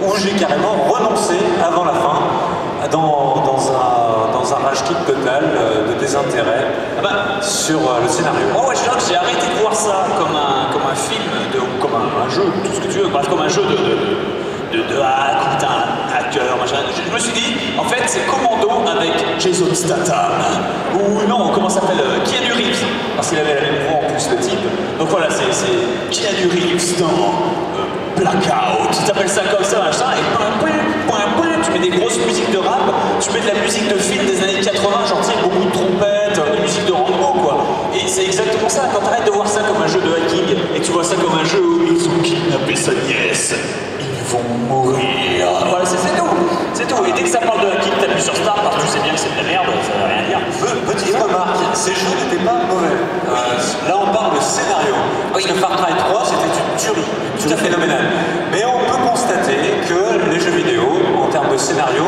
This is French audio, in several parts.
où j'ai carrément renoncé avant la fin dans un rage kit total de désintérêt sur le scénario. Moi, ouais, j'ai arrêté de voir ça comme un film, comme un jeu, tout ce que tu veux, bref, comme un jeu de hack, ou t'es un hacker, machin. Je me suis dit, en fait, c'est Commando avec Jason Statham, ou non, comment ça s'appelle, Keanu Reeves, parce qu'il avait la même voix en plus, le type. Donc voilà, c'est Keanu Reeves dans Blackout, tu t'appelles ça comme ça, machin, et tu mets des grosses musiques de rap, tu mets de la musique de film des années 80, genre tu sais, beaucoup de trompettes, de musique de Rambo, quoi. Et c'est exactement ça, quand t'arrêtes de voir ça comme un jeu de hacking, et tu vois ça comme un jeu où ils ont kidnappé sa nièce, ils vont mourir. Voilà, c'est tout. C'est tout. Et dès que ça parle de hacking, t'appuies sur Start parce que tu sais bien que c'est de la merde, ça veut rien dire. Petite remarque, ces jeux n'étaient pas mauvais. Là, on parle de scénario. Parce que Far Cry 3, c'était une tuerie. Tout à fait phénoménale. Mais on peut constater que les jeux vidéo, en termes de scénario,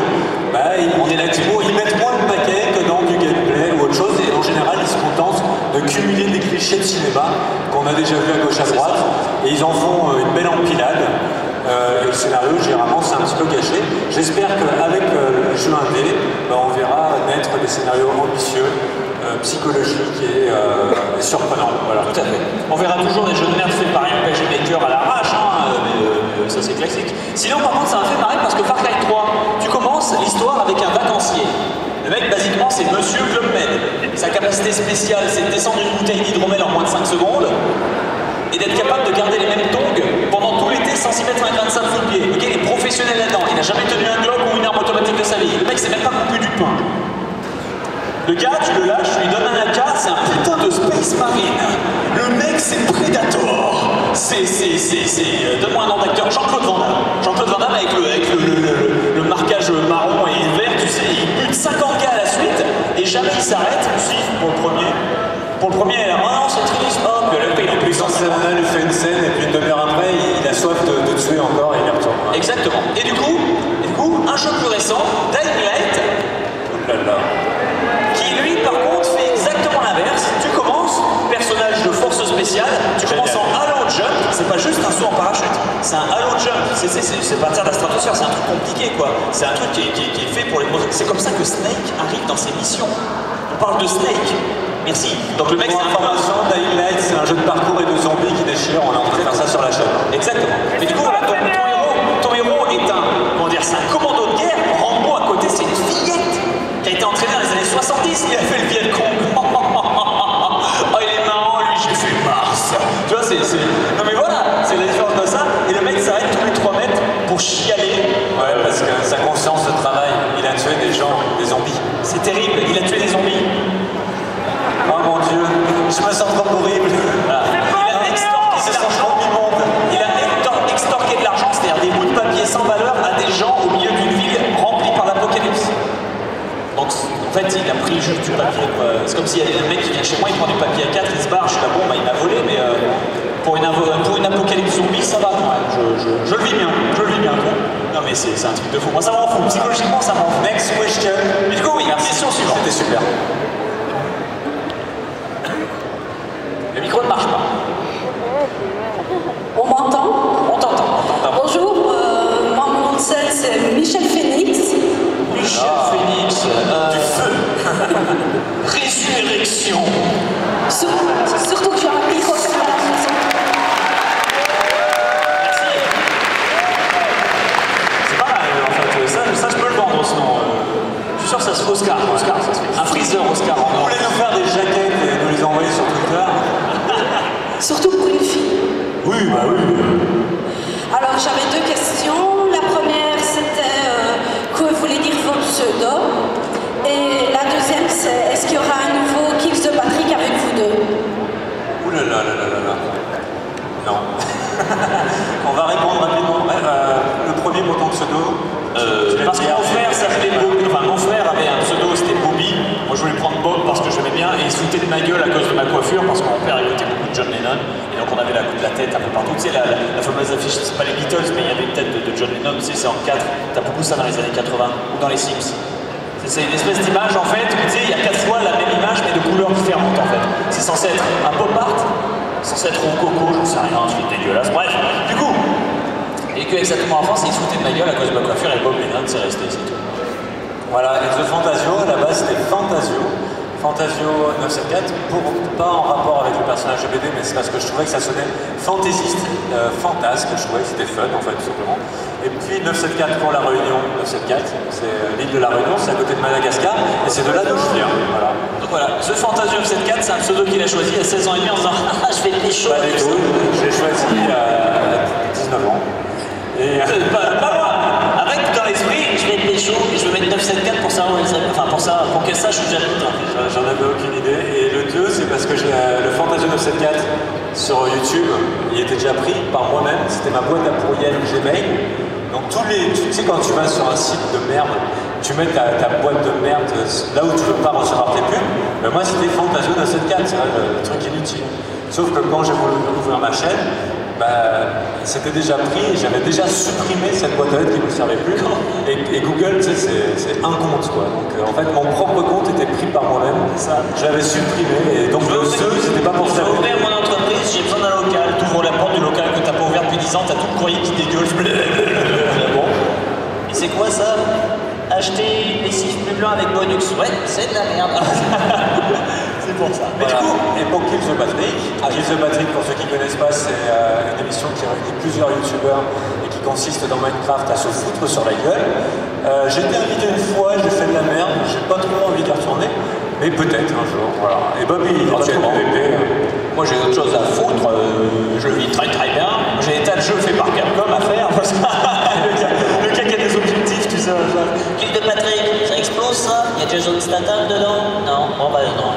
ils mettent moins de paquets que dans du gameplay ou autre chose. Et en général, ils se contentent de cumuler des clichés de cinéma qu'on a déjà vu à gauche à droite. Et ils en font une belle empilade. Et le scénario, généralement, c'est un petit peu caché. J'espère qu'avec le jeu indé, on verra naître des scénarios ambitieux, psychologiques et surprenants. Voilà. Tout à fait. On verra toujours des jeux de merde faits par un RPG Maker à l'arrache, mais ça c'est classique. Sinon, par contre, ça m'a fait marrer parce que Far Cry 3, tu commences l'histoire avec un vacancier. Le mec, basiquement, c'est Monsieur Club Med. Sa capacité spéciale, c'est de descendre une bouteille d'hydromel en moins de 5 secondes. Et d'être capable de garder les mêmes tongs pendant tout l'été sans y mettre un grain de sable sous le pied. Ok, il est professionnel là-dedans, il n'a jamais tenu un Glock ou une arme automatique de sa vie. Le mec s'est même pas coupé du pain. Le gars, tu le lâches, tu lui donnes un AK, c'est un putain de Space Marine. Le mec, c'est Predator. Donne-moi un nom d'acteur, Jean-Claude Van Damme. Jean-Claude Van Damme avec le marquage marron et vert, tu sais, il bute 50 gars à la suite et jamais il s'arrête, si, pour le premier. Pour le premier, oh non, c'est triste, hop, le paye en plus. Il fait une scène et puis une demi-heure après, il a soif de tuer encore et il y retourne. Exactement. Et du coup, un jeu plus récent, Dying Light, qui lui, par contre, fait exactement l'inverse. Tu commences, personnage de force spéciale, tu commences en halo jump, c'est pas juste un saut en parachute, c'est un halo jump, c'est partir de la stratosphère, c'est un truc compliqué, quoi. C'est un truc qui est fait pour les gros. C'est comme ça que Snake arrive dans ses missions. On parle de Snake. Merci. Donc le mec, pour information, Dying Light, c'est un jeu de parcours et de zombies qui déchire. On est en train de faire ça sur la chaîne. Exactement. Mais du coup, voilà, ton héros est c'est un commando de guerre. Rambo à côté, c'est une fillette qui a été entraînée dans les années 70. Il a fait le Viet Cong. Oh, il est marrant, lui, j'ai fait Mars. Tu vois, non mais voilà, c'est la différence de ça. Et le mec s'arrête tous les 3 mètres pour chialer. Ouais, parce que sa conscience de travail, il a tué des gens, des zombies. C'est terrible, il a tué des zombies. Oh mon Dieu, je me sens trop horrible. Voilà. Il a extorqué de l'argent, c'est-à-dire des bouts de papier sans valeur à des gens au milieu d'une ville remplie par l'apocalypse. Donc en fait, il a pris juste du papier. C'est comme s'il y avait un mec qui vient chez moi, il prend du papier A4, il se barre, je suis là, bon, il m'a volé, mais pour une apocalypse zombie, ça va quand même. Je le vis bien, toi. Non mais c'est un truc de fou. Moi, ça m'en fout. Psychologiquement, ça m'en fout. Next question. Mais du coup, oui, question suivante. C'était super. Le micro ne marche pas. On m'entend? On t'entend. Bonjour, moi mon nom de scène c'est Michel Phoenix. Phoenix, du feu. Résurrection. Surtout que j'ai un micro sur la maison. Merci. C'est pas mal en fait, ça je peux le vendre sinon. Je suis sûr que ça se fait Oscar, ça se fait. Un freezer Oscar en or. Vous voulez nous faire des jaquettes et nous les envoyer sur Twitter? Surtout pour une fille. Oui, bah oui. Alors j'avais 2 questions. La première c'était que voulait dire votre pseudo. Et la deuxième c'est est-ce qu'il y aura un nouveau Kills de Patrick avec vous deux? Ouh là là. Non. On va répondre rapidement. Le premier pour ton pseudo. Parce que mon frère s'appelait Bobby, enfin mon frère avait un pseudo, c'était Bobby. Moi je voulais prendre Bob parce que j'aimais bien et il se foutait de ma gueule à cause de ma coiffure parce que mon père écoutait beaucoup de John Lennon et donc on avait la tête un peu partout. Tu sais, la fameuse affiche, c'est pas les Beatles mais il y avait une tête de John Lennon, tu sais, c'est en 4. T'as beaucoup ça dans les années 80 ou dans les Sims. C'est une espèce d'image en fait, tu sais, il y a 4 fois la même image mais de couleurs différentes en fait. C'est censé être un pop art, censé être au coco, j'en sais rien, c'est dégueulasse. Bref, du coup, Et que exactement en France, ils se foutaient de ma gueule à cause de ma coiffure et Bob Lennon, c'est resté, c'est tout. Voilà, et The Fantasio, à la base c'était Fantasio 974, pas en rapport avec le personnage de BD, mais c'est parce que je trouvais que ça sonnait fantaisiste, fantasque, je trouvais que c'était fun en fait, tout simplement. Et puis 974 pour la Réunion, 974, c'est l'île de la Réunion, c'est à côté de Madagascar, et c'est de là d'où je viens. Voilà. Donc voilà, The Fantasio 974, c'est un pseudo qu'il a choisi à 16 ans et demi en disant ah, je vais le pécho. Pas du tout, j'ai choisi à 19 ans. Et, pas moi. Avec dans l'esprit, je vais être pécho et je vais mettre 974 pour savoir où elle s'appelle. Enfin, pour qu'elle sache où j'habite. J'en avais aucune idée. Et le 2, c'est parce que le Fantasio 974 sur YouTube, il était déjà pris par moi-même. C'était ma boîte à courriel Gmail. Donc tu sais, quand tu vas sur un site de merde, tu mets ta boîte de merde là où tu veux pas recevoir tes pubs. Mais moi, c'était Fantasio 974, c'est le truc inutile. Sauf que quand j'ai voulu ouvrir ma chaîne, c'était déjà pris et j'avais déjà supprimé cette boîte à lettres qui ne me servait plus. Et Google, tu sais, c'est un compte quoi. Donc en fait, mon propre compte était pris par moi-même. Je l'avais supprimé et donc le jeu, c'était pas pour ça. Je veux ouvrir mon entreprise, j'ai besoin d'un local. Tu ouvres la porte du local que tu n'as pas ouvert depuis 10 ans, tu as tout le courrier qui dégueule. Bon. Et c'est quoi ça? Acheter lessive plus blanc avec bonus. Ouais, c'est de la merde. C'est pour ça. Mais voilà. Du coup, et pour Kill the Patrick, Kill the Patrick, pour ceux qui ne connaissent pas, c'est une émission qui réunit plusieurs youtubeurs et qui consiste dans Minecraft à se foutre sur la gueule. J'ai été invité une fois, j'ai fait de la merde, j'ai pas trop envie d'y retourner, mais peut-être un jour, voilà. Et Bobby, éventuellement. Moi j'ai autre chose à foutre, je vis très très bien. J'ai des tas de jeux faits par Capcom à faire. Le gars qui a des objectifs, tu sais. Kill the Patrick, ça explose ça? Il y a Jason Statham dedans? Non, bon bah non.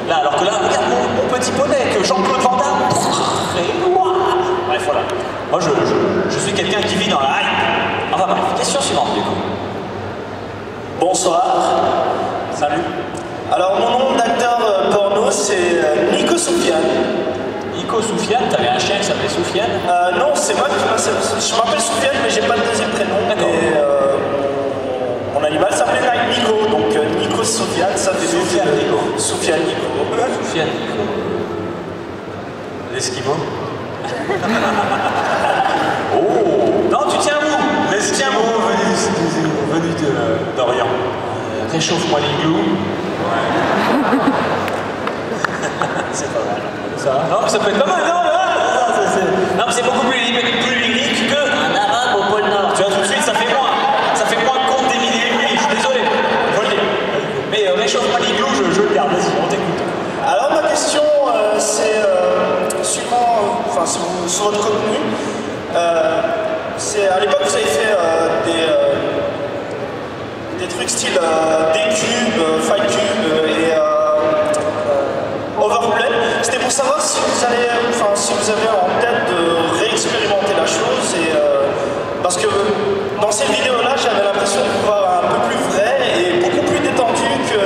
Là, alors que là, regarde mon petit poney, que Jean-Claude Van Damme. Bref, voilà. Moi, je suis quelqu'un qui vit dans la hype. Enfin bref, question suivante du coup. Bonsoir. Salut. Alors, mon nom d'acteur porno, c'est Nico Soufiane. Nico Soufiane, t'avais un chien qui s'appelait Soufiane? Non, c'est moi qui m'appelle Soufiane, mais j'ai pas de deuxième prénom. D'accord. Et mon animal s'appelait Nico, donc Nico Soufiane, ça fait Soufiane Nico. Soufiane Nico. Soufiane Nico. L'esquimau. Oh! Non, tu tiens où? L'esquimau venu d'Orient. Réchauffe-moi les glous. Ouais. C'est pas mal. Ça. Non, ça peut être pas mal, non? Non, mais c'est beaucoup plus lyrique qu'un arabe au pôle Nord. Tu vois, tout de suite, ça fait moins compte des milliers et milliers. Je suis désolé, faut le dire. Mais réchauffe-moi les glous, je le garde, vas-y, on t'écoute. Alors, ma question, c'est sur votre contenu. À l'époque, vous avez fait des trucs style D-Cube, Fight Cube et Overplay. C'était pour savoir si vous avez en tête de réexpérimenter la chose. Parce que dans ces vidéos-là, j'avais l'impression de voir un peu plus vrai et beaucoup plus détendu que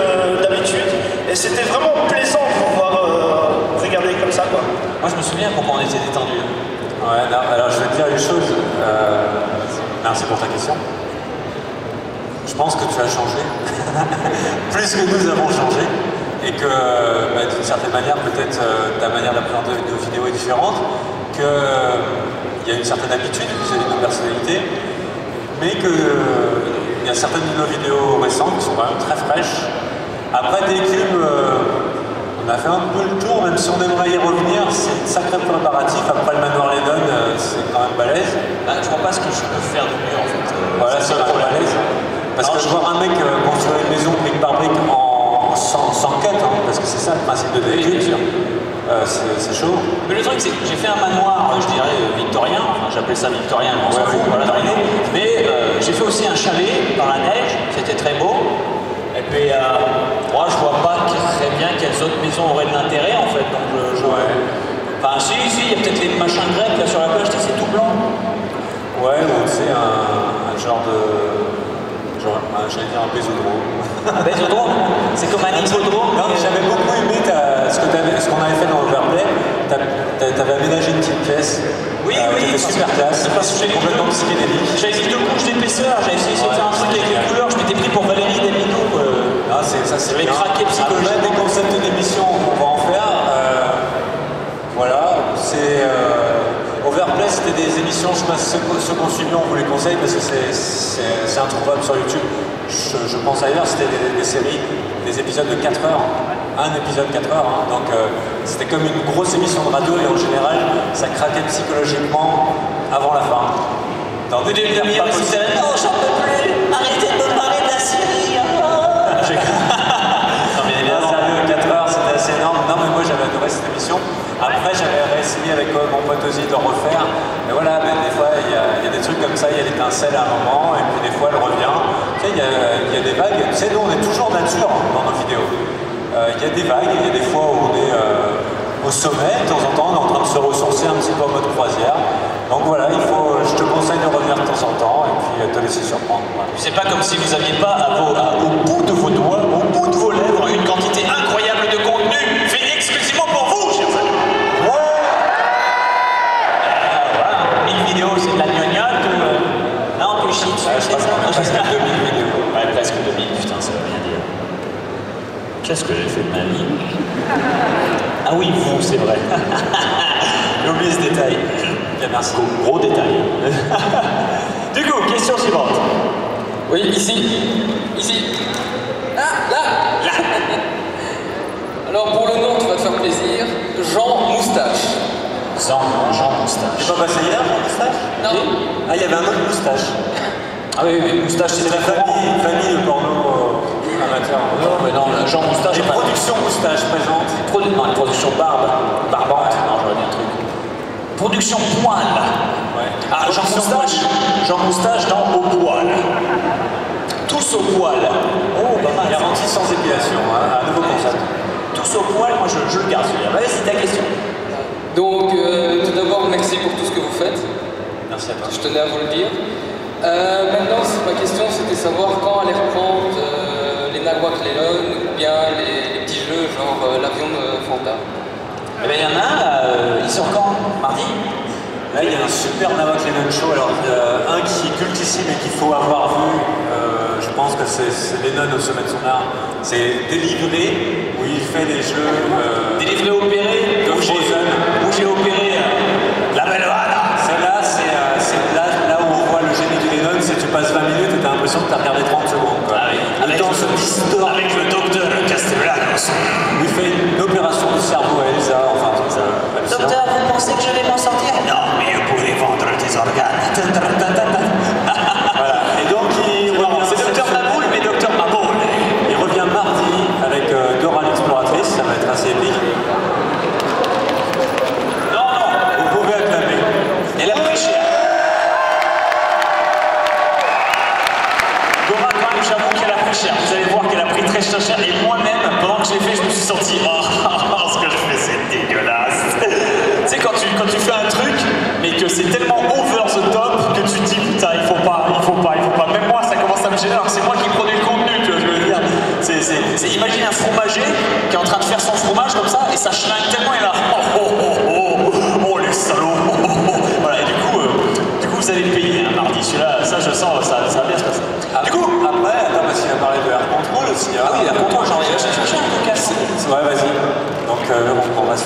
d'habitude. Et c'était vraiment plaisant de vous voir regarder comme ça, quoi. Moi, je me souviens pourquoi on était détendu. Ouais, non, alors je vais te dire une chose. Merci pour ta question. Je pense que tu as changé. Plus que nous avons changé. Et que d'une certaine manière, peut-être ta manière d'appréhender nos vidéos est différente. Qu'il y a une certaine habitude vis-à-vis de nos personnalités. Mais qu'il y a certaines de nos vidéos récentes qui sont quand même très fraîches. Après des cubes. On a fait un peu le tour, même si on aimerait y revenir, c'est un sacré préparatif. Après le manoir Lennon, c'est quand même balèze. Je vois pas ce que je peux faire de mieux en fait. Voilà, c'est un peu balèze. Parce que je vois un mec construire une maison brique par brique sans quête, hein, parce que c'est ça le principe de DQ. C'est chaud. Mais le truc, c'est que j'ai fait un manoir, je dirais victorien, enfin j'appelais ça victorien, mais on s'en fout, voilà, dans l'idée. Mais j'ai fait aussi un chalet dans la neige, c'était très beau. Et puis, moi, je vois pas très bien quelles autres maisons auraient de l'intérêt, en fait. Donc, Enfin, si, il y a peut-être les machins grecs là sur la plage, c'est tout blanc. Ouais, ou tu sais, un genre de... j'allais dire un bésodrome. Un bésodrome? C'est comme un hippodrome? Non, mais j'avais beaucoup aimé ce qu'on avait fait dans Overplay. T'avais aménagé une petite pièce. Oui, c'était super classe. C'était complètement psychédélique. J'avais fait 2 couches d'épaisseur, j'avais essayé de faire un truc avec les couleurs, je m'étais pris pour Valérie Damido. Ah, ça c'est bien. Craqué psychologique. Après, des concepts d'émission, on va en faire. Voilà, c'est... Overplay, c'était des émissions, je sais pas, ceux qui qui ont suivi, on vous les conseille parce que c'est introuvable sur YouTube. Je pense ailleurs, c'était des séries, des épisodes de 4 heures. Un épisode 4 heures, hein. Donc c'était comme une grosse émission de radio et en général, ça craquait psychologiquement avant la fin. Dans des délires pas possibles. Non, j'en peux plus. Arrêtez de me parler de la série. Non mais évidemment, sérieux, 4 heures, c'était assez énorme. Non mais moi j'avais adoré cette émission. Après j'avais réessayé avec mon pote Ozzy de le refaire. Mais voilà, mais des fois il y a des trucs comme ça, il y a l'étincelle à un moment et puis des fois elle revient. Tu sais, il y a des vagues. Tu sais, nous on est toujours nature dans nos vidéos. Il y a des vagues, il y a des fois où on est au sommet, de temps en temps on est en train de se ressourcer un petit peu en mode croisière. Donc voilà, je te conseille de revenir de temps en temps et puis te laisser surprendre. Voilà. C'est pas comme si vous n'aviez pas au bout de vos doigts, au bout de vos lèvres, une quantité incroyable de contenu fait exclusivement pour vous, chers amis. Ouais. Voilà, 1000 vidéos, c'est de la gnognotte. Non, tu chies dessus, Je pense qu'on a presque 2000 vidéos. Ouais, presque 2000, putain, ça veut rien dire. Qu'est-ce que j'ai fait de ma vie? Ah oui, vous, c'est vrai. J'ai oublié ce détail. Bien, merci. Gros détail. Du coup, question suivante. Oui, ici. Ah, là. Alors pour le nom, tu vas te faire plaisir. Jean Moustache. Jean Moustache. Tu pas passé hier, Jean Moustache? Non. Ah, il y avait un autre Moustache. Ah oui, Moustache, c'est la très courant. famille de porno amateur. Non, mais non, Jean Moustache. Et Production Moustache présente. Non, production barbante. Non, j'aurais dit un truc. Production poil. Ouais. Ah, Jean Moustache dans Au poil. Tous au poil. Oh, pas mal. Garantie sans épilation, hein, un nouveau concept. Tous au poil, moi je le garde celui-là. Vas-y, c'est ta question. Donc tout d'abord, merci pour tout ce que vous faites. Merci à toi. Je tenais à vous le dire. Maintenant, ma question, c'était savoir quand aller reprendre les Naguac Lennon ou bien les petits jeux genre l'avion de Fanta. Eh bien, il y en a, ils sont quand? Mardi? Là, il y a un super Naguac Lennon show. Alors, un qui est cultissime et qu'il faut avoir vu, je pense que c'est Lennon au sommet de son art. C'est Délivré, où il fait des jeux. Délivré opéré de Frozen. Où j'ai opéré la belle Anna. Celle-là, c'est là où on voit le génie du Lennon, c'est que tu passes 20 minutes et tu as l'impression que tu as regardé 30 secondes. Quoi. Ah oui, avec le docteur Castellanos. Où il fait une opération du cerveau à Elsa, enfin, c'est ça. Docteur, vous pensez que je vais m'en sortir? Non, mais je pourrais vendre tes organes. Voilà. Et donc, C'est Docteur Maboul, mais Docteur Maboul. il revient mardi avec Dora l'exploratrice, ça va être assez épique. Non, Vous pouvez acclamer. elle a pris cher. Dora, quand même, j'avoue qu'elle a pris cher. Vous allez voir qu'elle a pris très cher. Et moi-même, pendant que je l'ai fait, je me suis senti ce que je fais, c'est dégueulasse. Tu sais, quand tu fais un truc, mais que c'est tellement over the top que tu te dis putain, il faut pas. Même moi, ça commence à me gêner. Alors que c'est moi qui produis le contenu, tu vois ce que je veux dire. Imagine un fromager qui est en train de faire son fromage comme ça, et ça schlingue tellement, il est là. Oh les salauds. Voilà, et du coup, vous allez le payer un mardi. Celui-là, ça, je sens, ça va bien se passer. Du coup, Après, attends, parce qu'il a parlé de Air Control aussi. Hein. ah oui, la contrôle, j'en ai cherché un podcast. Ouais, vas-y. Donc, on va se